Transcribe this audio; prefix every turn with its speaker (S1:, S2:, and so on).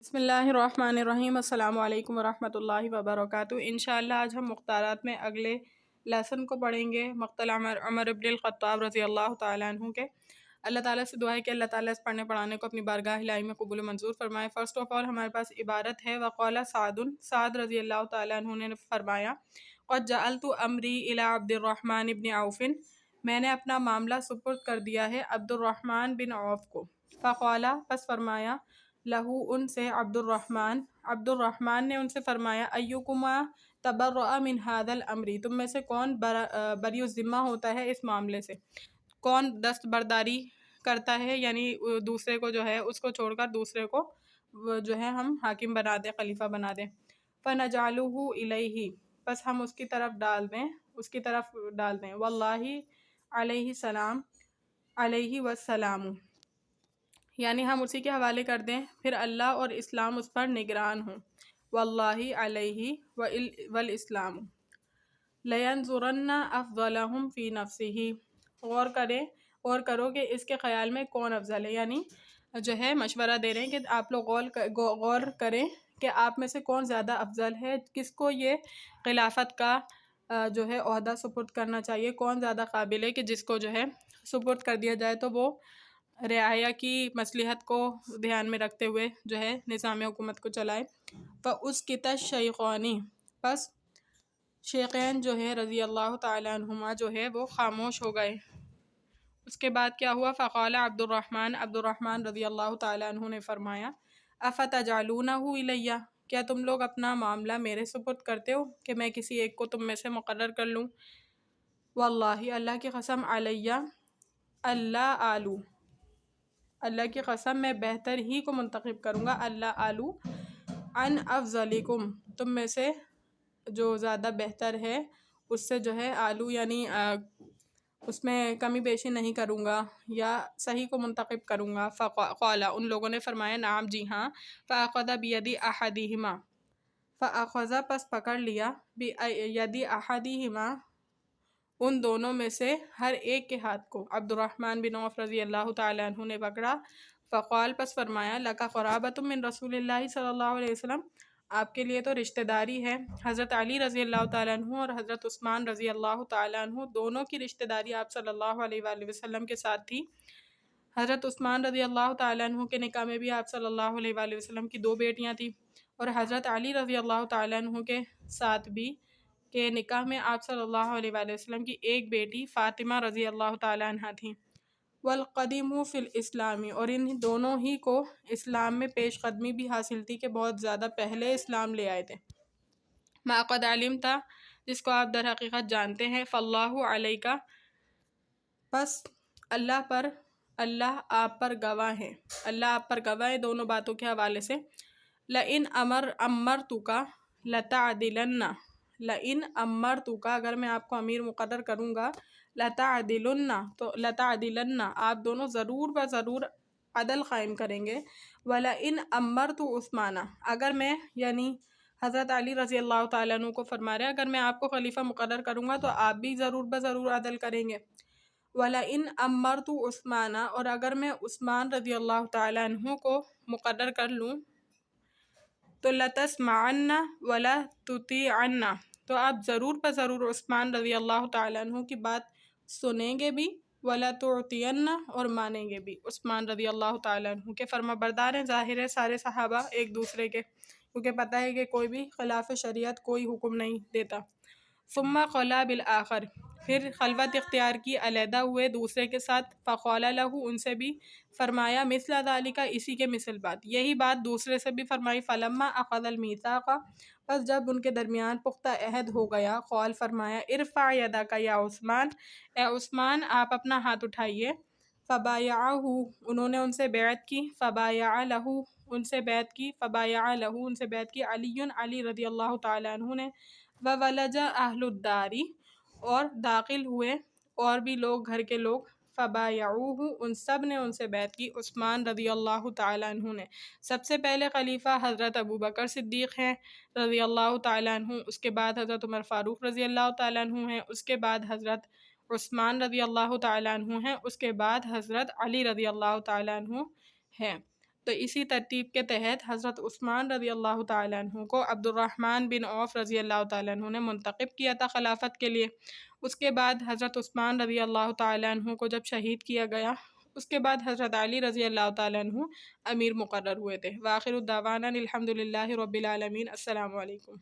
S1: بسم اللہ الرحمن الرحیم۔ السلام علیکم ورحمۃ اللہ وبرکاتہ۔ انشاءاللہ آج ہم مختارات میں اگلے لیسن کو پڑھیں گے، مقتل عمر بن الخطاب رضی اللہ تعالیٰ عنہ کے۔ اللہ تعالیٰ سے دعا ہے کہ اللہ تعالیٰ اس پڑھنے پڑھانے کو اپنی بارگاہ الہی میں قبول و منظور فرمائے۔ فرسٹ آف آل ہمارے پاس عبارت ہے وقال سعد رضی اللہ تعالیٰ عنہ نے فرمایا قد جعلت امری الی عبد الرحمن بن عوف، میں نے اپنا معاملہ سپرد کر دیا ہے عبد الرحمن بن عوف کو۔ فقال، پس فرمایا، لہو ان سے، عبد الرحمن نے ان سے فرمایا، ایکما تبرأ من ھذا الامر، تم میں سے کون بری الذمہ ہوتا ہے اس معاملے سے، کون دستبرداری کرتا ہے، یعنی دوسرے کو جو ہے اس کو چھوڑ کر دوسرے کو جو ہے ہم حاکم بنا دیں، خلیفہ بنا دیں۔ فنجعلہ الیہ، پس ہم اس کی طرف ڈال دیں، واللہ علیہ السلام، علیہ والسلام، یعنی ہم اسی کے حوالے کر دیں، پھر اللہ اور اسلام اس پر نگران ہوں۔ واللہ علیہ والاسلام لینظرن افضلہم فی نفسہ، غور کرو کہ اس کے خیال میں کون افضل ہے، یعنی جو ہے مشورہ دے رہے ہیں کہ آپ لوگ غور کریں کہ آپ میں سے کون زیادہ افضل ہے، کس کو یہ خلافت کا جو ہے عہدہ سپرد کرنا چاہیے، کون زیادہ قابل ہے کہ جس کو جو ہے سپرد کر دیا جائے تو وہ رعایا کی مصلحت کو دھیان میں رکھتے ہوئے جو ہے نظام حکومت کو چلائے۔ فَأُسْكِتَ الشَّيْخَانِ، پس شیخین جو ہے رضی اللہ تعالیٰ عنہما جو ہے وہ خاموش ہو گئے۔ اس کے بعد کیا ہوا؟ فقال عبد الرحمن رضی اللہ تعالیٰ عنہ نے فرمایا، افتجعلونہ الیہ، کیا تم لوگ اپنا معاملہ میرے سپرد کرتے ہو کہ میں کسی ایک کو تم میں سے مقرر کر لوں؟ واللہ، اللہ کی قسم، علیہ اللہ آلو، اللہ کی قسم میں بہتر ہی کو منتخب کروں گا، اللہ آلو ان افضلکم، تم میں سے جو زیادہ بہتر ہے اس سے جو ہے آلو، یعنی اس میں کمی بیشی نہیں کروں گا یا صحیح کو منتخب کروں گا۔ فقال، ان لوگوں نے فرمایا، نعم، جی ہاں۔ فاخذ بید احدہما، فاخذ، پس پکڑ لیا، بید احدہما، ان دونوں میں سے ہر ایک کے ہاتھ کو، عبد الرحمن بن عوف رضی اللہ تعالیٰ عنہ نے پکڑا۔ فقال، پس فرمایا، لک قرابۃ من رسول اللہ صلی اللہ علیہ وسلم، آپ کے لیے تو رشتہ داری ہے۔ حضرت علی رضی اللہ تعالیٰ عنہ اور حضرت عثمان رضی اللہ تعالیٰ عنہ دونوں کی رشتہ داری آپ صلی اللہ علیہ وآلہ وسلم کے ساتھ تھی۔ حضرت عثمان رضی اللہ تعالیٰ عنہ کے نکاح میں بھی آپ صلی اللہ علیہ وآلہ وسلم کی 2 بیٹیاں تھیں، اور حضرت علی رضی اللہ تعالیٰ عنہ کے ساتھ بھی کے نکاح میں آپ صلی اللہ علیہ وآلہ وسلم کی ایک بیٹی فاطمہ رضی اللہ تعالیٰ عنہ تھیں۔ والقدیم فی الاسلام، اور ان دونوں ہی کو اسلام میں پیش قدمی بھی حاصل تھی کہ بہت زیادہ پہلے اسلام لے آئے تھے۔ ما قد علمت، جس کو آپ در حقیقت جانتے ہیں، فاللہ علیک، پس اللہ آپ پر گواہ ہے، اللہ آپ پر گواہ ہے دونوں باتوں کے حوالے سے۔ لئن امرتک لتعدلن، لئن امرتک، اگر میں آپ کو امیر مقرر کروں گا، لتعدلن، آپ دونوں ضرور بضرور عدل قائم کریں گے۔ ولئن امرت عثمان، اگر میں، یعنی حضرت علی رضی اللہ تعالیٰ عنہ کو فرما رہے ہیں، اگر میں آپ کو خلیفہ مقرر کروں گا تو آپ بھی ضرور بضرور عدل کریں گے۔ وَلَئِنْ أَمَّرْتُ عُثْمَانَ، اور اگر میں عثمان رضی اللہ تعالیٰ عنہ کو مقرر کر لوں تو لَتَسْمَعَنَّ وَلَتُطِيعَنَّ، تو آپ ضرور بضرور عثمان رضی اللہ تعالیٰ عنہ کی بات سنیں گے بھی، وَلَتُعْطِيَنَّ، اور مانیں گے بھی۔ عثمان رضی اللہ تعالیٰ عنہ کے فرما بردار ہیں، ظاہر ہے سارے صحابہ ایک دوسرے کے، کیونکہ پتہ ہے کہ کوئی بھی خلاف شریعت کوئی حکم نہیں دیتا۔ ثم خلا بالآخر، پھر خلوت اختیار کی، علیحدہ ہوئے دوسرے کے ساتھ۔ فقال لہ، ان سے بھی فرمایا، مثل ذالک، اسی کے مثل بات، یہی بات دوسرے سے بھی فرمائی۔ فلما اخذ المیثاق، پس جب ان کے درمیان پختہ عہد ہو گیا، قال، فرمایا، ارفع یدک یا عثمان، اے عثمان آپ اپنا ہاتھ اٹھائیے۔ فبایعہ، انہوں نے ان سے بیعت کی۔ فبایع لہ، ان سے بیعت کی، فبایع لہ، ان سے بیعت کی، علی، علی رضی اللہ تعالیٰ عنہ نے۔ وولج اہل الدار، اور داخل ہوئے اور بھی لوگ، گھر کے لوگ۔ فبایعوہ، ان سب نے ان سے بیعت کی، عثمان رضی اللہ تعالیٰ عنہ نے۔ سب سے پہلے خلیفہ حضرت ابوبکر صدیق ہیں رضی اللہ تعالیٰ عنہ، اس کے بعد حضرت عمر فاروق رضی اللہ تعالیٰ عنہ ہیں، اس کے بعد حضرت عثمان رضی اللہ تعالیٰ عنہ ہیں، اس کے بعد حضرت علی رضی اللہ تعالیٰ عنہ ہیں۔ تو اسی ترتیب کے تحت حضرت عثمان رضی اللہ تعالیٰ عنہ کو عبد الرحمن بن عوف رضی اللہ تعالیٰ عنہ نے منتخب کیا تھا خلافت کے لیے۔ اس کے بعد حضرت عثمان رضی اللہ تعالیٰ عنہ کو جب شہید کیا گیا، اس کے بعد حضرت علی رضی اللہ تعالیٰ عنہ امیر مقرر ہوئے تھے۔ وآخر الدعوانا الحمد للہ رب العالمین۔ السلام علیکم۔